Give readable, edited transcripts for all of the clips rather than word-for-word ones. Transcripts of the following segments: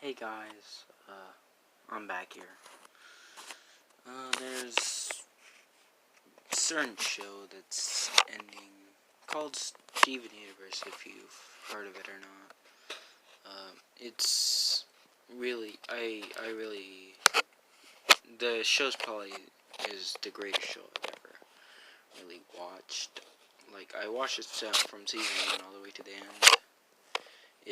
Hey guys, I'm back here. There's a certain show that's ending called Steven Universe, if you've heard of it or not. It's really, the show's probably is the greatest show I've ever really watched. Like, I watched it from season 1 all the way to the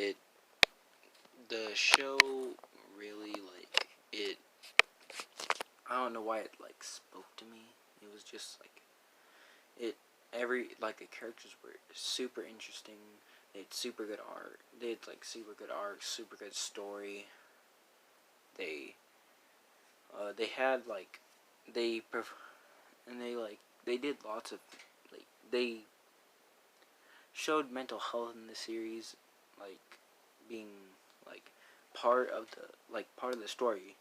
end. The show really, I don't know why it spoke to me. It was just the characters were super interesting. They had super good art. They had super good art, super good story. They had they they did lots of they showed mental health in the series, being part of the story,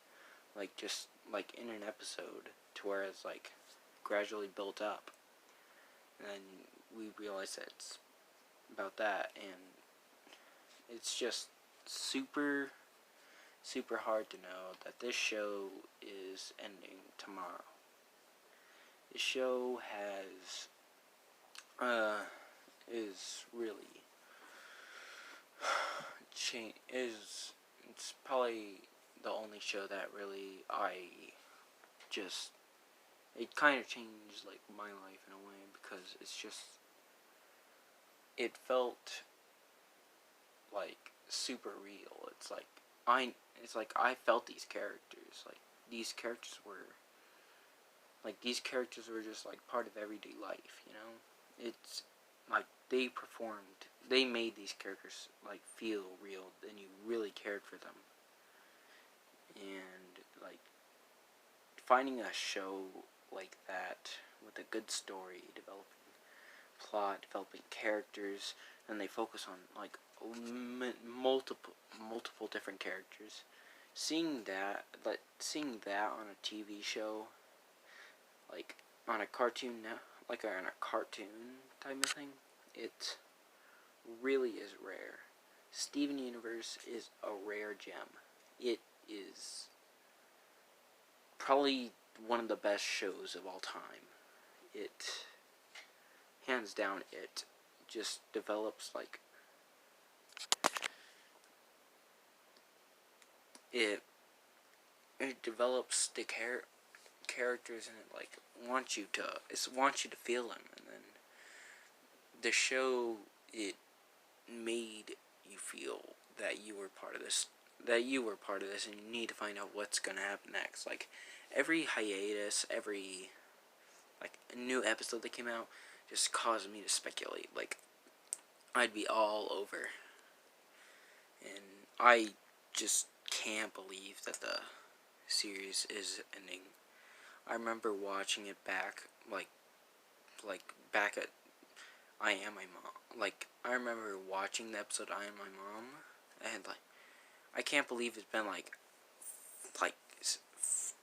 just in an episode, to where it's gradually built up, and we realize that it's about that, and it's just super hard to know that this show is ending tomorrow. This show is really it's probably the only show that really it kind of changed my life in a way, because it felt super real. I felt these characters. These characters were just part of everyday life, you know? It's they made these characters feel real, and you really cared for them. And finding a show like that with a good story, developing plot, developing characters, and they focus on multiple different characters. Seeing that on a TV show, on a cartoon on a cartoon type of thing, it really is rare. Steven Universe is a rare gem. It is probably one of the best shows of all time. It, hands down, it just develops it develops the characters, and it wants you to feel them, and then the show, it made you feel that you were part of this, and you need to find out what's gonna happen next. Every hiatus, every new episode that came out just caused me to speculate. I'd be all over, and I just can't believe that the series is ending. I remember watching it back, back at I Am My Mom. I remember watching the episode I Am My Mom, and I can't believe it's been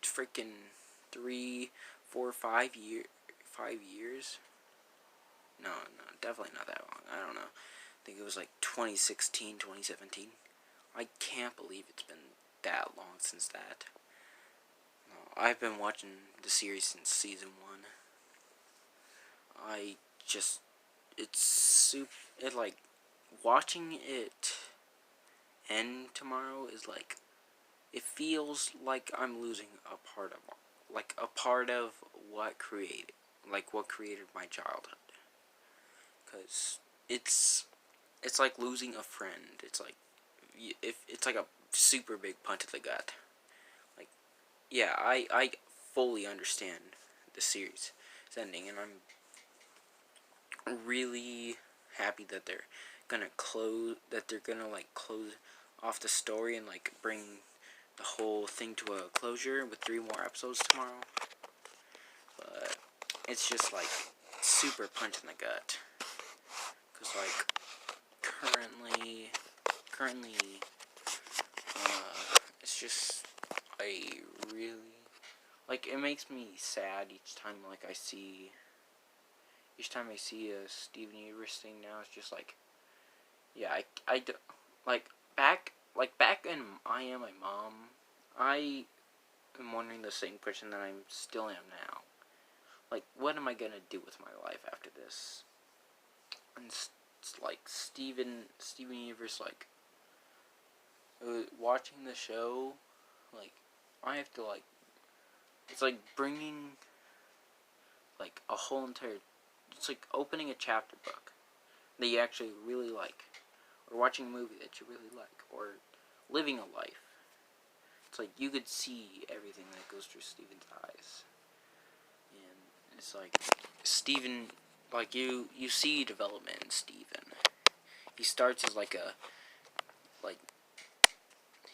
freaking 3, 4, 5 years. No, definitely not that long. I don't know. I think it was 2016, 2017. I can't believe it's been that long since that. No, I've been watching the series since season 1. Watching it end tomorrow is it feels like I'm losing a part of what created my childhood, because it's like losing a friend. It's like a super big punch to the gut. Yeah, I fully understand the series is ending, and I'm really happy that they're gonna close off the story, and bring the whole thing to a closure with 3 more episodes tomorrow. But it's just super punch in the gut, because currently it's just really it makes me sad each time I see a Steven Universe thing now. It's just yeah, back like back in I Am My Mom, I am wondering the same question that I still am now. Like, what am I gonna do with my life after this? And it's like Steven Universe, like, watching the show, like, I have to, like, it's like bringing, like, a whole entire, it's like opening a chapter book that you actually really like, or watching a movie that you really like, or living a life. It's like you could see everything that goes through Steven's eyes. And it's like, Steven, like, you see development in Steven. He starts as, like,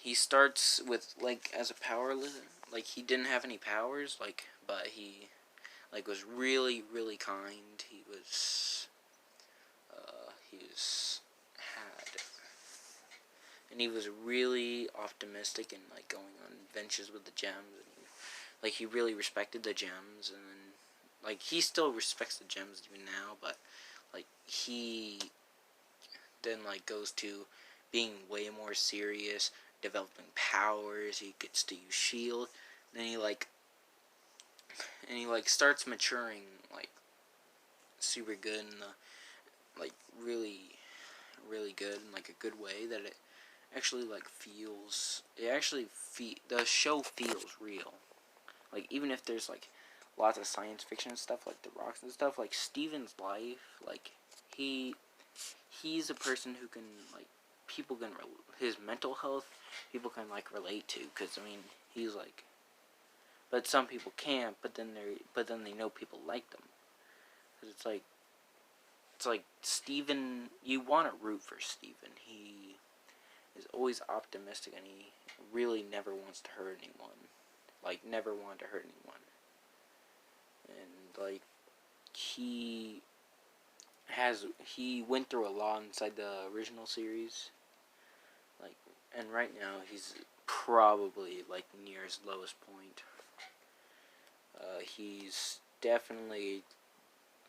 he starts with, like, as a powerless, like, he didn't have any powers, like, but he, like, was really, really kind. And he was really optimistic and, like, going on adventures with the gems, and, like, he really respected the gems, and then, like, he still respects the gems even now, but, like, he then, like, goes to being way more serious, developing powers. He gets to use shield. Then he starts maturing, like, super good, and like, really, really good in, like, a good way that it actually, like, the show feels real. Like, even if there's, like, lots of science fiction stuff, like the rocks and stuff, like, Steven's life, like, he's a person who can, like, people can, his mental health, people can, like, relate to, because, I mean, he's, like, but some people can't, but then they know people like them, because it's like, Steven, you want to root for Steven. He is always optimistic, and he really never wants to hurt anyone, like, never wanted to hurt anyone, and, like, he went through a lot inside the original series, like, and right now he's probably, like, near his lowest point. He's definitely,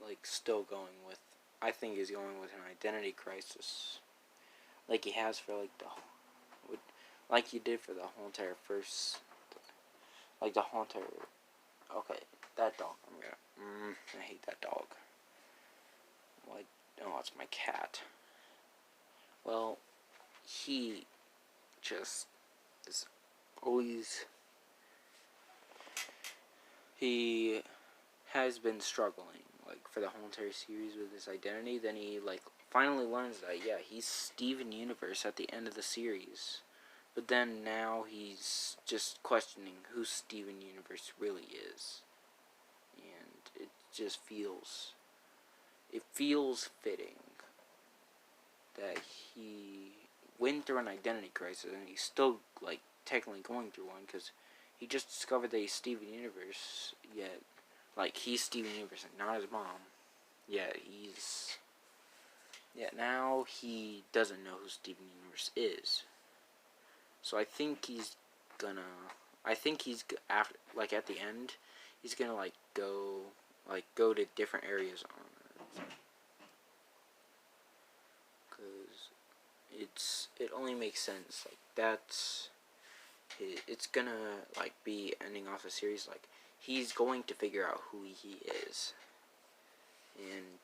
like, still going with, I think he's going with an identity crisis, like he has for, like he did for the whole entire first, like, the whole entire, okay, that dog, I hate that dog. Like, oh, it's my cat. Well, he just is always, he has been struggling, like, for the whole entire series with his identity. Then he, like, finally learns that, yeah, he's Steven Universe at the end of the series. But then now he's just questioning who Steven Universe really is. And it feels fitting that he went through an identity crisis, and he's still, like, technically going through one, because he just discovered that he's Steven Universe, yet, like, he's Steven Universe and not his mom, yet now he doesn't know who Steven Universe is. So I think after, like, at the end, he's gonna, like, go to different areas on Earth, because it only makes sense, like, it's gonna, like, be ending off the series, like, he's going to figure out who he is, and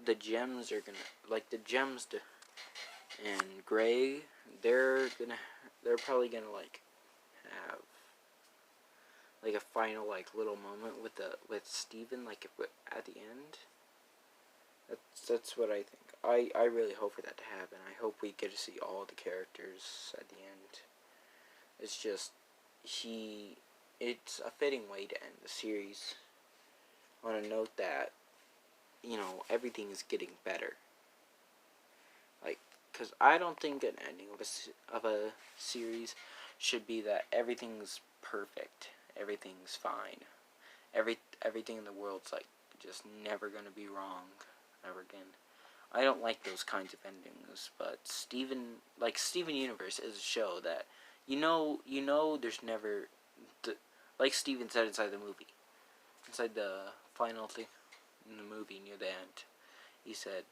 the gems are gonna, like, and Gray, they're probably gonna, like, have, like, a final, like, little moment with Steven, like, at the end. That's what I think. I really hope for that to happen. I hope we get to see all the characters at the end. It's just, it's a fitting way to end the series on a note that, you know, everything is getting better. Like, because I don't think an ending of a series should be that everything's perfect, everything's fine, everything in the world's, like, just never gonna be wrong ever again. I don't like those kinds of endings, but Steven Universe is a show that, you know, there's never, like Steven said inside the final thing in the movie near the end, he said,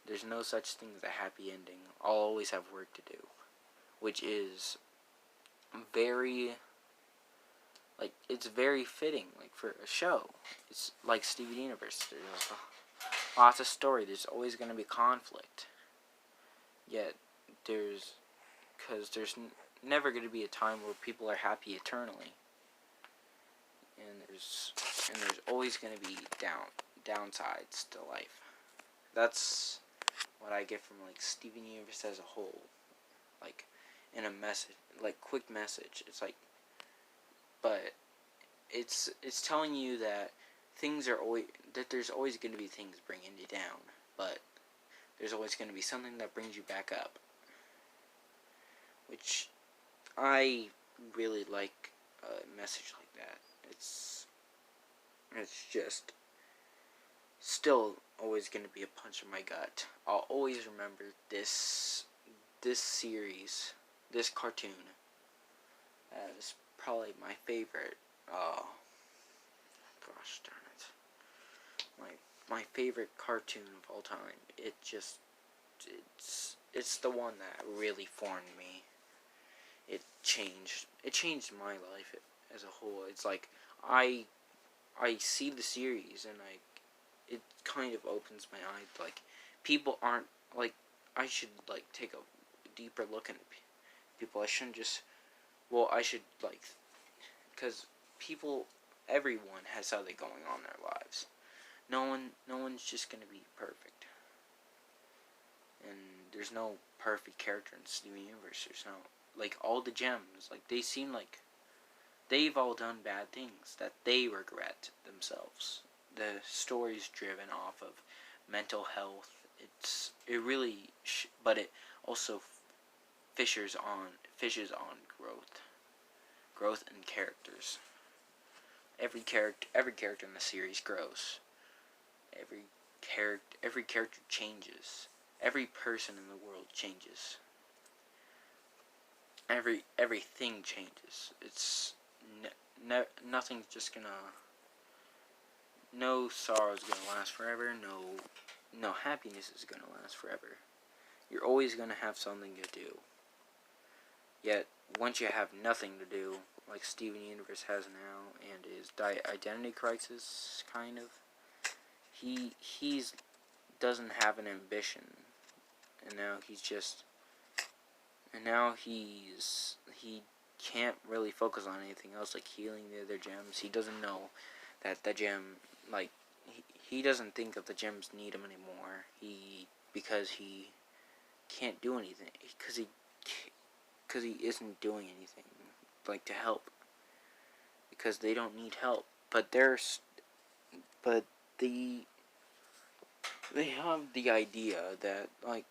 there's no such thing as a happy ending. I'll always have work to do. which is very, like, it's very fitting, like, for a show. It's like Steven Universe. There's lots of story. There's always going to be conflict. Yet, because there's never going to be a time where people are happy eternally. And there's always going to be downsides to life. That's what I get from, like, Steven Universe as a whole. Like, in a message, like, quick message. It's like, but it's telling you that there's always going to be things bringing you down, but there's always going to be something that brings you back up, which I really like a message like that. It's just still always going to be a punch in my gut. I'll always remember this series, this cartoon, as probably my favorite. Oh, gosh darn it! My favorite cartoon of all time. It's the one that really formed me. It changed my life as a whole. It's like I see the series and it kind of opens my eyes. Like, people aren't, like, I should, like, take a deeper look at people. I shouldn't just, well, I should, like, because everyone has something going on in their lives. No one's just gonna be perfect, and there's no perfect character in Steven Universe. There's no, like, all the gems, like, they seem like they've all done bad things that they regret themselves. The story's driven off of mental health. But it also fishes on growth in characters. Every character in the series grows. Every character changes. Every person in the world changes. Everything changes. It's nothing's just gonna. No sorrow is gonna last forever. No happiness is gonna last forever. You're always gonna have something to do. Yet once you have nothing to do, like Steven Universe has now, and his identity crisis, kind of, he's doesn't have an ambition, and now he can't really focus on anything else, like healing the other gems. He doesn't know that the gem, like, he doesn't think that the gems need him anymore. Because he can't do anything, because he isn't doing anything, like, to help, because they don't need help. But they have the idea that, like,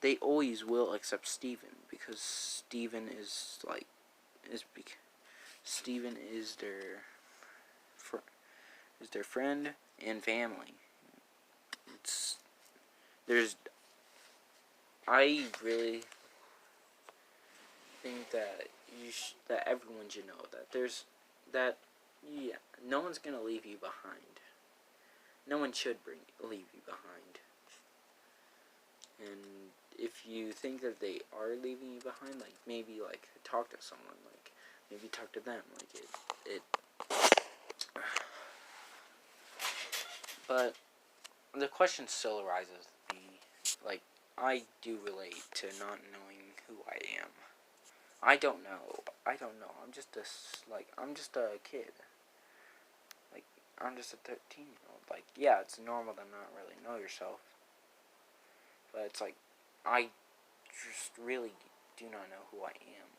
they always will accept Steven, because Steven is their friend and family. I really think that that everyone should know that no one's gonna leave you behind. No one should leave you behind. And if you think that they are leaving you behind, like, maybe, like, talk to someone, like, maybe talk to them, like, but the question still arises with me, like, I do relate to not knowing who I am. I don't know. I'm just a kid. Like, I'm just a 13-year-old. Like, yeah, it's normal to not really know yourself. But it's like, I just really do not know who I am.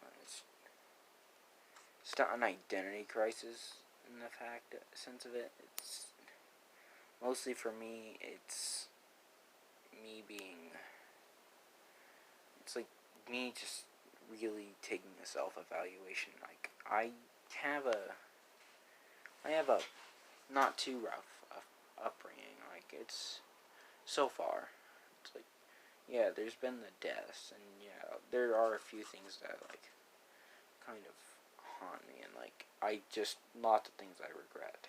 It's not an identity crisis in the sense of it. It's mostly, for me, it's like me just really taking a self-evaluation. Like, I have a not too rough upbringing. Like, it's so far. It's like, yeah, there's been the deaths, and yeah, there are a few things that, like, kind of haunt me, and, like, lots of things I regret.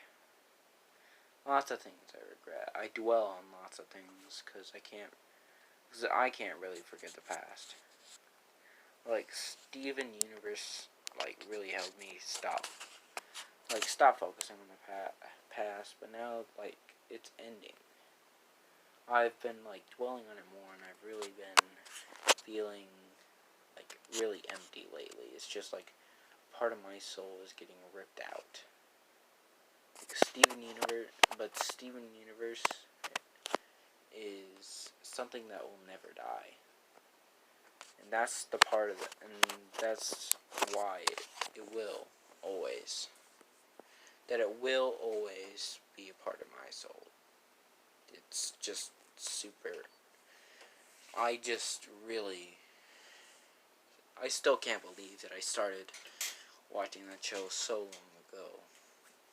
I dwell on lots of things because I can't really forget the past. like Steven Universe like really helped me stop focusing on the past, but now like it's ending. I've been like dwelling on it more, and I've really been feeling like really empty lately. It's just like part of my soul is getting ripped out. Like Steven Universe is something that will never die, and that's the part of it, and that's why it will always. That it will always be a part of my soul. It's just super. I just really. I still can't believe that I started watching that show so long ago.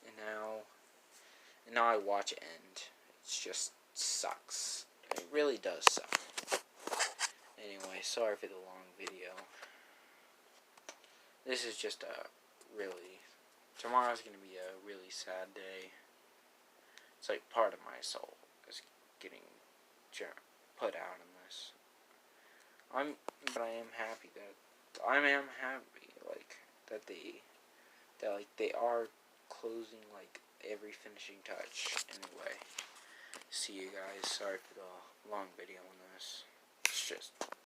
And now I watch it and it just sucks. It really does suck. Anyway, sorry for the long video. This is just a really. Tomorrow's gonna be a really sad day. It's like part of my soul is getting put out in this. But I am happy like they are closing like every finishing touch. Anyway, see you guys. Sorry for the long video on this. It's just